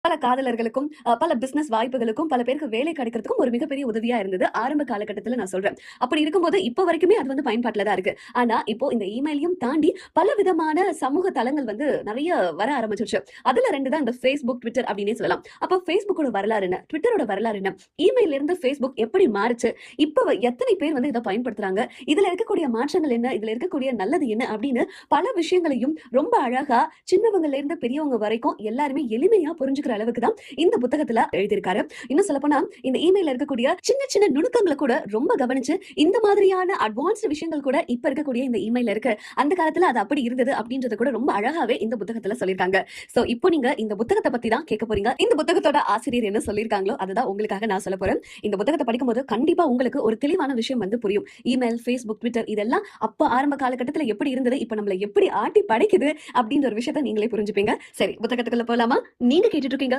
பல காதலர்களுக்கும், பல பிசினஸ் வாய்ப்புகளுக்கும், பல பேருக்கு வேலை கிடைக்கிறதுக்கும் ஒரு மிகப்பெரிய உதவியா இருந்தது. ஆரம்ப காலகட்டத்தில நான் சொல்றேன். அப்படி இருக்கும்போது இப்ப வரைக்குமே அது வந்து பயன்பாட்டுல தான் இருக்கு. ஆனா, இப்போ இந்த இமெயிலையும் தாண்டி பல விதமான சமூக தளங்கள் வந்து நெறைய வர ஆரம்பிச்சுருச்சு. அதுல 2 தான் இந்த Facebook, Twitter அப்படின்னே சொல்லலாம். அப்ப Facebookோட வரலாறு என்ன? Twitterரோட வரலாறு என்ன? இமெயில்ல இருந்து Facebook எப்படி மாறுச்சு? இப்ப எத்தனை பேர் வந்து இத பயன்படுத்துறாங்க? இதுல இருக்கக்கூடிய மாற்றங்கள் என்ன? இதுல இருக்கக்கூடிய நல்லது என்ன? அப்படின்னு பல விஷயங்களையும் ரொம்ப அழகா சின்னவங்கல இருந்து பெரியவங்க வரைக்கும் எல்லாருமே எளிமையா புரிஞ்சுக்கிற அளவுக்கு தான் இந்த புத்தகத்துல எழுதியிருக்காரு. இன்னும் சொல்லப்போனா இந்த இமெயில்ல இருக்கக்கூடிய சின்ன சின்ன நுணுக்கங்களை கூட ரொம்ப கவனிச்சு இந்த மாதிரியான அட்வான்ஸ்டு விஷயங்கள் கூட இப்ப இருக்கக்கூடிய இந்த இமெயில்ல இருக்கு. அந்த காலத்துல அது அப்படி இருந்தது அப்படின்றத கூட ரொம்ப அழகாவே இந்த புத்தகத்துல சொல்லியிருக்காங்க. சோ இப்போ நீங்க இந்த புத்தகத்தை பத்தி தான் கேட்க போறீங்க. இந்த புத்தகத்தோட ஆசிரியர் என்ன சொல்லியிருக்காங்களோ அதுதான் உங்களுக்காக நான் சொல்ல போறேன். இந்த புத்தகத்தை படிக்கும்போது கண்டிப்பா உங்களுக்கு ஒரு தெளிவான விஷயம் வந்து புரியும். இமெயில், Facebook, Twitter இதெல்லாம் அப்ப ஆரம்ப காலகட்டத்துல எப்படி இருந்தது, இப்ப நம்மள எப்படி ஆட்டி படைக்குது அப்படின்ற ஒரு விஷயத்தை நீங்களே புரிஞ்சுப்பீங்க. சரி, புத்தகத்துக்குள்ள போலாமா? நீங்க கேட்டுட்டு